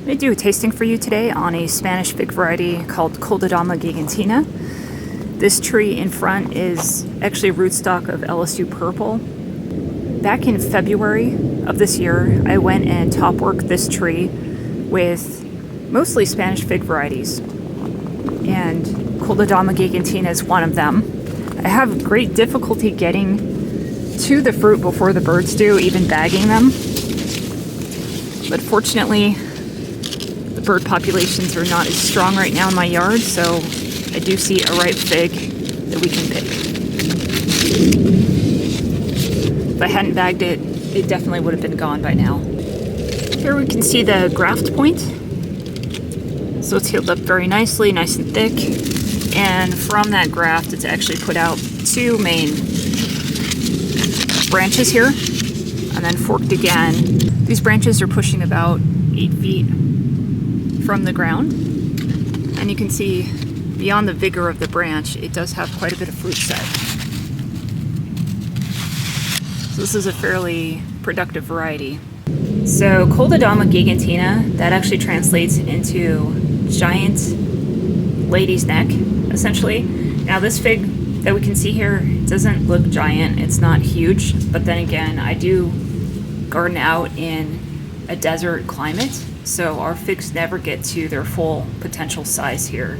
I'm going to do a tasting for you today on a Spanish fig variety called Dama Gegantina. This tree in front is actually a rootstock of LSU purple. Back in February of this year, I went and top worked this tree with mostly Spanish fig varieties, and Dama Gegantina is one of them. I have great difficulty getting to the fruit before the birds do, even bagging them. But fortunately, the bird populations are not as strong right now in my yard, so I do see a ripe fig that we can pick. If I hadn't bagged it, it definitely would have been gone by now. Here we can see the graft point. So it's healed up very nicely, nice and thick. And from that graft, it's actually put out two main branches here, and then forked again. These branches are pushing about 8 feet from the ground, and you can see beyond the vigor of the branch, it does have quite a bit of fruit set. So this is a fairly productive variety. So Dama Gegantina, that actually translates into giant lady's neck, essentially. Now this fig that we can see here doesn't look giant, it's not huge, but then again, I do garden out in a desert climate, so our figs never get to their full potential size here.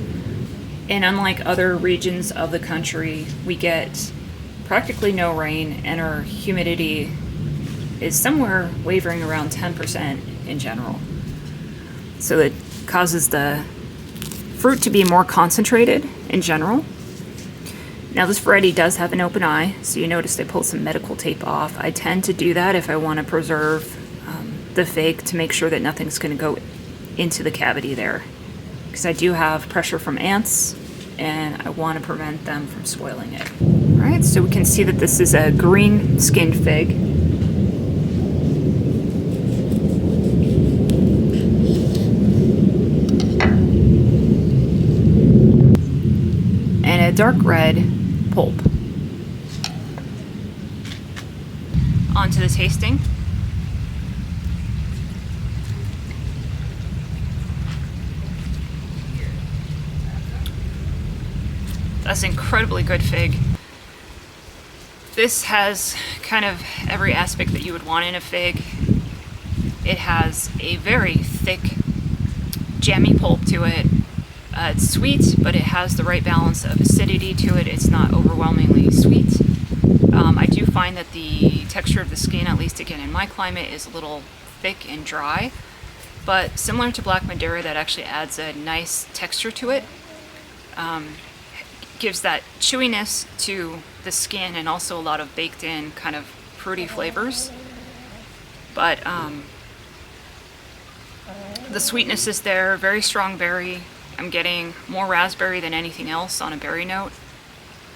And unlike other regions of the country, we get practically no rain, and our humidity is somewhere wavering around 10% in general. So it causes the fruit to be more concentrated in general. Now this variety does have an open eye, so you notice I pulled some medical tape off. I tend to do that if I want to preserve the fig to make sure that nothing's going to go into the cavity there, because I do have pressure from ants and I want to prevent them from spoiling it. Alright, so we can see that this is a green skinned fig. And a dark red pulp. On to the tasting. That's an incredibly good fig. This has kind of every aspect that you would want in a fig. It has a very thick, jammy pulp to it. It's sweet, but it has the right balance of acidity to it. It's not overwhelmingly sweet. I do find that the texture of the skin, at least again in my climate, is a little thick and dry. But similar to Black Madeira, that actually adds a nice texture to it. Gives that chewiness to the skin and also a lot of baked in kind of fruity flavors. But the sweetness is there, very strong berry. I'm getting more raspberry than anything else on a berry note.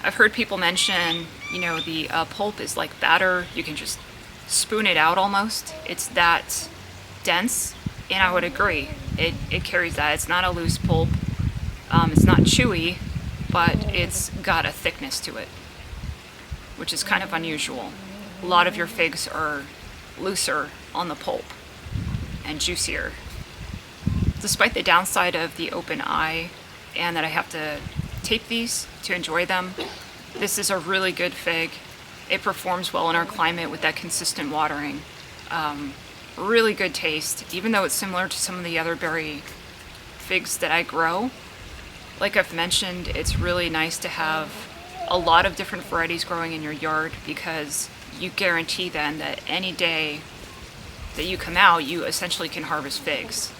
I've heard people mention, the pulp is like batter. You can just spoon it out almost. It's that dense, and I would agree. It carries that. It's not a loose pulp. It's not chewy, but it's got a thickness to it, which is kind of unusual. A lot of your figs are looser on the pulp and juicier. Despite the downside of the open eye and that I have to tape these to enjoy them, this is a really good fig. It performs well in our climate with that consistent watering. Really good taste, even though it's similar to some of the other berry figs that I grow. Like I've mentioned, it's really nice to have a lot of different varieties growing in your yard, because you guarantee then that any day that you come out, you essentially can harvest figs.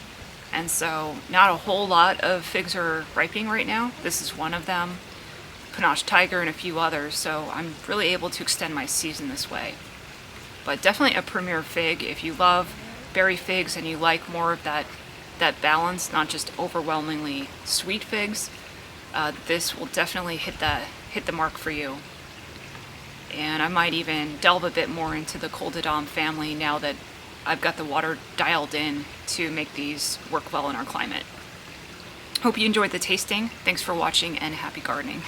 And so not a whole lot of figs are ripening right now. This is one of them, Panache Tiger and a few others, so I'm really able to extend my season this way. But definitely a premier fig if you love berry figs and you like more of that balance, not just overwhelmingly sweet figs. This will definitely hit the mark for you. And I might even delve a bit more into the Dama family now that I've got the water dialed in to make these work well in our climate. Hope you enjoyed the tasting. Thanks for watching, and happy gardening.